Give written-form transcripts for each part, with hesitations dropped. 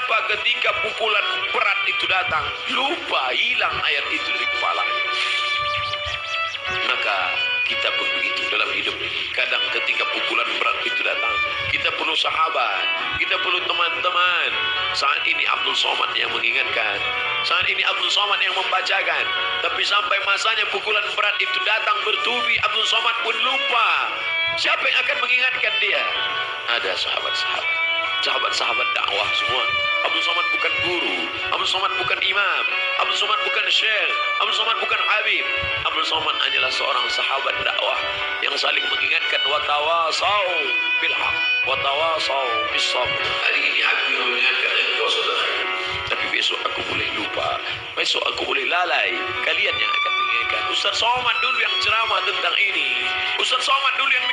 Kenapa ketika pukulan berat itu datang, lupa, hilang ayat itu dari kepalanya. Maka kita pun begitu dalam hidup. Kadang ketika pukulan berat itu datang, kita perlu sahabat, kita perlu teman-teman. Saat ini Abdul Somad yang mengingatkan, saat ini Abdul Somad yang membacakan. Tapi sampai masanya pukulan berat itu datang bertubi, Abdul Somad pun lupa. Siapa yang akan mengingatkan dia? Ada sahabat-sahabat, sahabat-sahabat dakwah semua. Abdul Somad bukan guru, Abdul Somad bukan imam, Abdul Somad bukan syekh, Abdul Somad bukan habib. Abdul Somad hanyalah seorang sahabat dakwah yang saling mengingatkan, watawasau bil haq, watawasau bis sabr. Hari ini aku mengingatkan engkau saudara, tapi besok aku boleh lupa, besok aku boleh lalai. Kalian yang akan mengingatkan. Ustaz Somad dulu yang ceramah tentang ini, Ustaz Somad dulu yang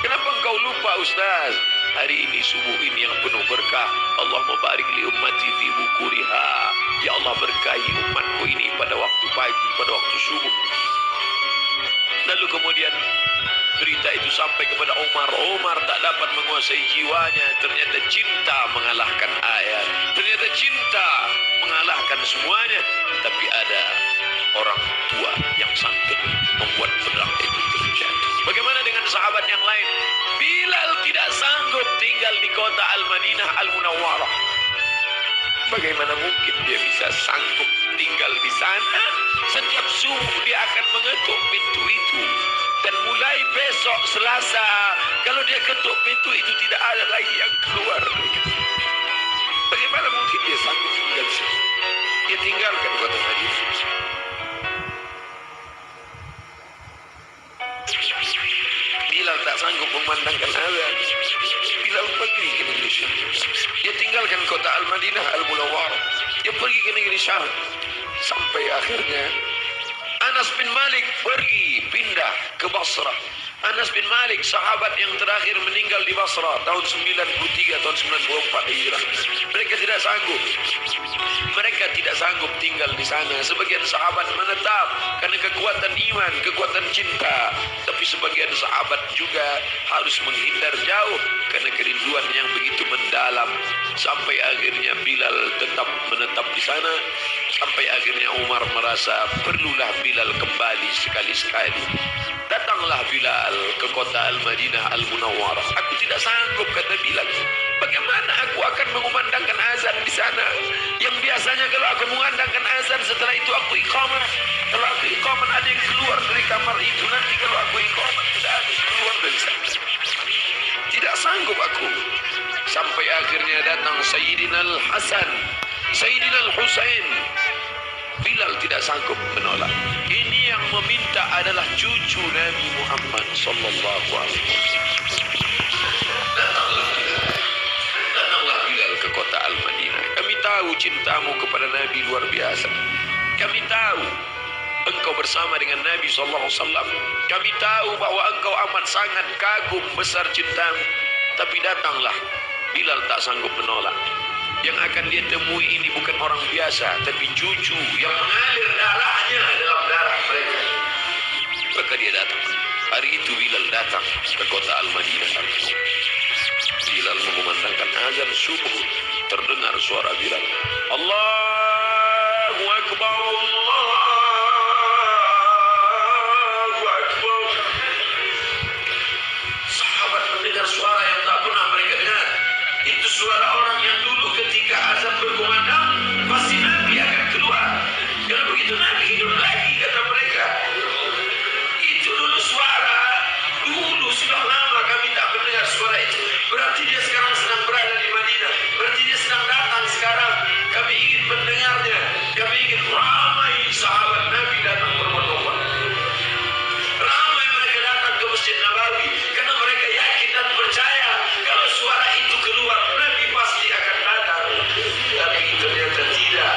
kenapa engkau lupa Ustaz? Hari ini subuh ini yang penuh berkah. Allahumma barik li ummati fi bukuriha. Ya Allah, berkahi umatku ini pada waktu pagi, pada waktu subuh. Lalu kemudian berita itu sampai kepada Umar. Umar tak dapat menguasai jiwanya. Ternyata cinta mengalahkan ayat. Ternyata cinta mengalahkan semuanya. Tapi ada orang tua yang sanggup membuat perang itu terjadi. Bagaimana dengan sahabat yang lain? Bilal tidak sanggup tinggal di kota Al-Madinah Al-Munawwarah. Bagaimana mungkin dia bisa sanggup tinggal di sana? Setiap subuh dia akan mengetuk pintu itu. Dan mulai besok Selasa, kalau dia ketuk pintu itu tidak ada lagi yang keluar. Bagaimana mungkin dia sanggup tinggal di sana? Dia tinggalkan kota Madinah. Bilal tak sanggup memandangkan azan. Bilal pergi ke negeri Syam. Dia tinggalkan kota Al-Madinah Al-Munawwarah. Dia pergi ke negeri Syam. Sampai akhirnya Anas bin Malik pergi pindah ke Basrah. Anas bin Malik, sahabat yang terakhir meninggal di Basrah tahun 93, tahun 94 Hijrah. Mereka tidak sanggup. Mereka tidak sanggup tinggal di sana. Sebagian sahabat menetap karena kekuatan iman, kekuatan cinta. Tapi sebagian sahabat juga harus menghindar jauh karena kerinduan yang begitu mendalam. Sampai akhirnya Bilal tetap menetap di sana. Sampai akhirnya Umar merasa perlulah Bilal kembali sekali-sekali. Datanglah Bilal ke kota Al-Madinah Al-Munawwarah. Aku tidak sanggup, kata Bilal. Bagaimana aku akan mengumandangkan azan di sana? Yang biasanya kalau aku mengumandangkan azan, setelah itu aku iqamah. Kalau aku iqamah ada yang keluar dari kamar itu. Nanti kalau aku iqamah tidak ada yang keluar dari sana. Tidak sanggup aku. Sampai akhirnya datang Sayyidina Al-Hasan, Sayyidina Al-Husain. Bilal tidak sanggup menolak. Ini yang meminta adalah cucu Nabi Muhammad sallallahu alaihi wasallam. Datanglah Bilal ke kota Al-Madinah. Kami tahu cintamu kepada Nabi luar biasa. Kami tahu engkau bersama dengan Nabi sallallahu alaihi wasallam. Kami tahu bahwa engkau amat sangat kagum besar cintamu. Tapi datanglah. Bilal tak sanggup menolak. Yang akan dia temui ini bukan orang biasa, tapi cucu yang mengalir darahnya dalam darah mereka. Maka dia datang. Hari itu Bilal datang ke kota Al-Madinah. Bilal mengumandangkan azan subuh. Terdengar suara Bilal. Allahu Akbar, Allahu Akbar. Sahabat mendengar suara yang tak pernah mereka dengar. Itu suara orang yang dulu ketika azan berkumandang pasti Nabi akan keluar. Kalau begitu Nabi hidup lagi, kata mereka. Itu dulu suara, dulu sudah lama kami tak mendengar suara itu. Berarti dia sekarang sedang berada di Madinah. Berarti dia sedang datang sekarang. Kami ingin mendengarnya. Kami ingin ramai sahabat Nabi datang berbondong-bondong. Ramai mereka datang ke Masjid Nabawi karena mereka yakin dan percaya kalau suara itu keluar Nabi pasti akan datang. Tapi ternyata tidak.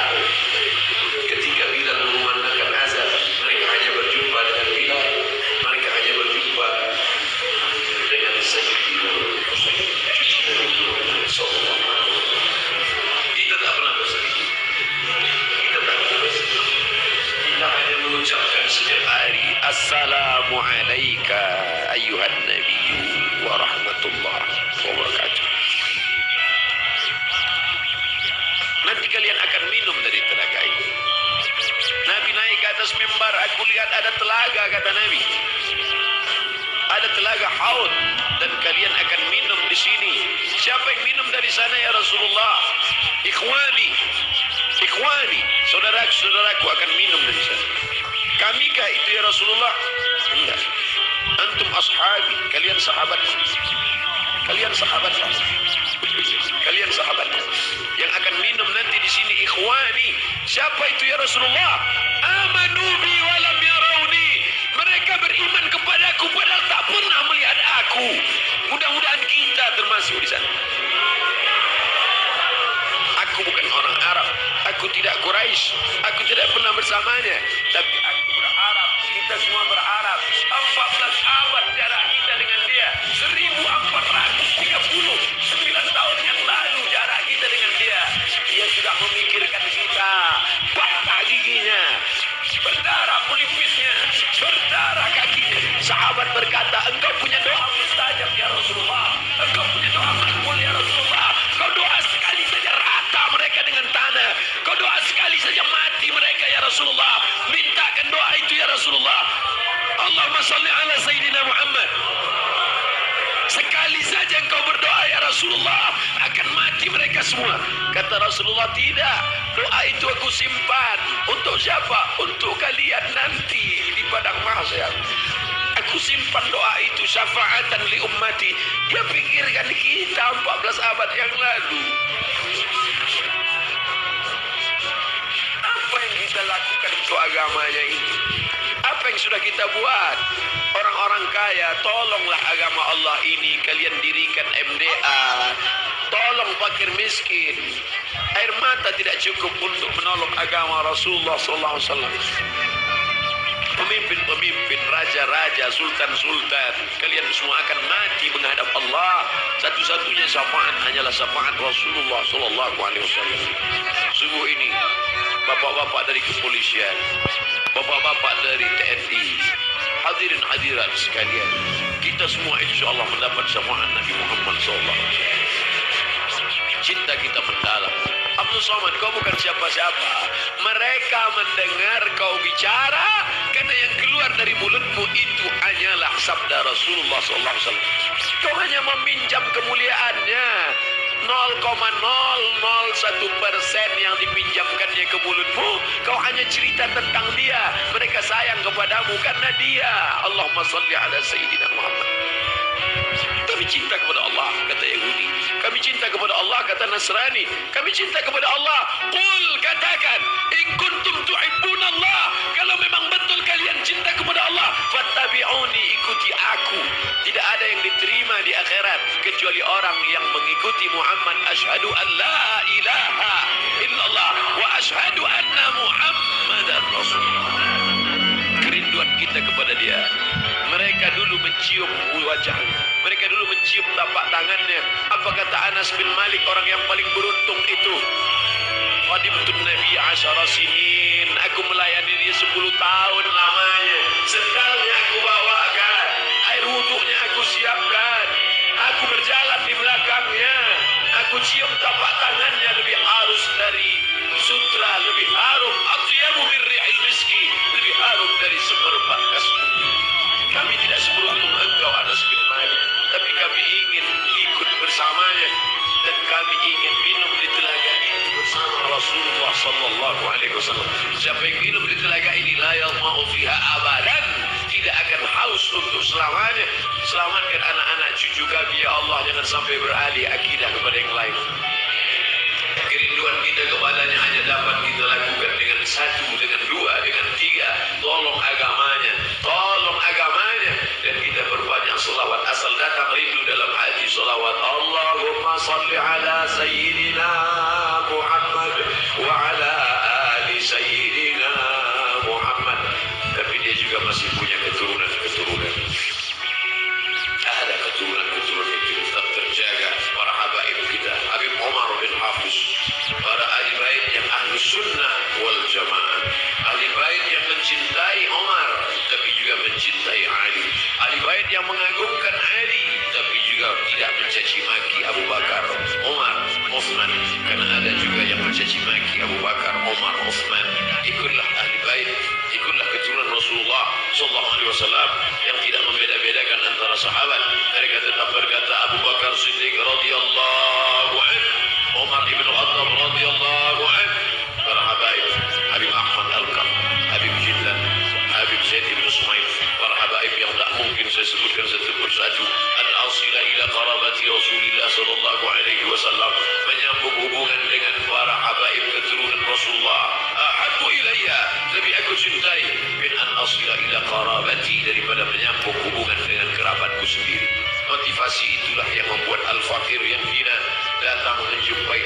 Ketika Bilal mengumandangkan azan, mereka hanya berjumpa dengan Bilal. Mereka hanya berjumpa dengan Sayyidina Husain. Kita tak pernah bersedih. Kita tak pernah bersedih. Kita hanya mengucapkan setiap hari Assalamu alayka ayyuhan nabiyyu wa rahmatullahi wa barakatuh. kalian akan minum dari telaga itu. Nabi naik ke atas mimbar, aku lihat ada telaga, kata Nabi. Ada telaga haud dan kalian akan minum di sini. Siapa yang minum dari sana ya Rasulullah? Ikhwani, saudaraku akan minum dari sana. Kamikah itu ya Rasulullah? Enggak. Antum ashabi, kalian sahabat. Kalian sahabat. Yang akan minum nanti di sini ikhwani. Siapa itu ya Rasulullah? Amanu bi wa lam yarawni. Mereka beriman kepadaku padahal tak pernah melihat aku. Mudah-mudahan kita termasuk di sana. Aku bukan orang Arab, aku tidak Quraisy, aku tidak pernah bersamanya, tapi aku berharap, kita semua berharap 14 abad jarak kita dengan dia, 1439 tahun yang lalu jarak kita dengan dia. Dia sudah memikirkan kita, patah giginya, berdarah pelipisnya, berdarah kakinya. Sahabat berkata, engkau punya doa mustajab ya Rasulullah, engkau punya doa makbul ya Rasulullah. Kau doa sekali saja rata mereka dengan tanah, kau doa sekali saja mati mereka ya Rasulullah. Mintakan doa itu ya Rasulullah. Allahumma salli ala Sayyidina Muhammad. Sekali saja engkau berdoa ya Rasulullah, akan mati mereka semua. Kata Rasulullah, tidak, doa itu aku simpan. Untuk siapa? Untuk kalian nanti di padang mahsyar. Aku simpan doa itu syafaatan li ummati. Dia pikirkan kita 14 abad yang lalu. Apa yang kita lakukan untuk agamanya ini? Apa yang sudah kita buat? Orang-orang kaya, tolonglah agama Allah ini. Kalian dirikan MDA. Tolong fakir miskin. Air mata tidak cukup untuk menolong agama Rasulullah SAW. Pemimpin-pemimpin, raja-raja, sultan-sultan, kalian semua akan mati menghadap Allah. Satu-satunya syafaat hanyalah syafaat Rasulullah SAW. Sungguh ini, bapak-bapak dari kepolisian, bapak-bapak dari TNI, hadirin hadirat sekalian, kita semua insya Allah mendapat syafaat Nabi Muhammad SAW. Cinta kita mendalam. Abdul Somad, kau bukan siapa-siapa. Mereka mendengar kau bicara karena yang keluar dari mulutmu itu hanyalah sabda Rasulullah SAW. Kau hanya meminjam kemuliaannya. 0,001% yang dipinjamkannya ke mulutmu. Kau hanya cerita tentang dia. Mereka sayang kepadamu karena dia. Allahumma salli ala Sayyidina Muhammad. Kami cinta kepada Allah, kata Yahudi. Kami cinta kepada Allah, kata Nasrani. Kami cinta kepada Allah. Qul, katakan, in kuntum tuhibbun Allah. Kalau memang betul kalian cinta kepada Allah, fattabi'uni, ikuti aku. Tidak ada yang diterima di akhirat kecuali orang yang mengikuti Muhammad. Asyhadu an la ilaha illallah wa asyhadu anna Muhammadan Rasulullah. Kerinduan kita kepada dia. Mereka dulu mencium wajahnya, mereka dulu mencium tapak tangannya. Apa kata Anas bin Malik, orang yang paling beruntung itu? Qadimtun Nabi 10 sinin, aku melayani dia 10 tahun lamanya. Sendalnya aku bawakan, air wuduknya aku siapkan, aku berjalan di belakangnya, aku cium tapak tangannya, lebih halus dari sutra, lebih harum, atyabu min rihil miski, lebih harum dari semerbak kasturi. Kami tidak seberuntung engkau Anas bin Malik, tapi kami ingin ikut bersamanya dan kami ingin minum di telaga ini bersama Rasulullah sallallahu alaihi wasallam. Siapa yang minum di telaga ini la yadma'u fiha abadan, tidak akan haus untuk selamanya. Selamatkan anak-anak cucu kami ya Allah, jangan sampai beralih akidah kepada yang lain. Kerinduan kita kepadanya hanya dapat kita lakukan dengan 1, dengan 2, dengan 3. Tolong agamanya, dan kita perbanyak selawat. Asal datang rindu dalam hati selawat. Allahumma salli ala Sayyidina Muhammad wa ala ali Sayyidina Muhammad. Tapi dia juga masih punya keturunan. Ada keturunan itu tetap terjaga. Para habaib kita, Habib Umar bin Hafiz, para ahli bait yang ahlus sunnah wal jamaah, ahli bait yang mencintai Umar tapi juga mencintai Ali, ahli bait yang mengagungkan Ali tapi juga tidak mencaci maki Abu Bakar, Umar, Uthman, karena ada juga yang mencaci maki Abu Bakar, Umar, Uthman. Ikutlah ahli bait, ikutlah keturunan Rasulullah sallallahu alaihi wasallam yang tidak membeda-bedakan antara sahabat. Mereka tetap berkata Abu Bakar Siddiq radhiyallahu anhu, Umar ibn Khattab radhiyallahu anhu. Para habaib, Habib Ahmad Al-Qam, Habib Jillan, Habib Zaid ibn Sumail, para habaib yang tak mungkin saya sebutkan satu persatu. Al-asila ila qarabati Rasulillah sallallahu alaihi wasallam, menyambung hubungan dengan para habaib keturunan Rasulullah. Ahabbu ilayya, lebih aku cintai min an asila ila qarabati, daripada menyambung hubungan dengan kerabatku sendiri. Motivasi itulah yang membuat al-fakir yang hina datang menjumpai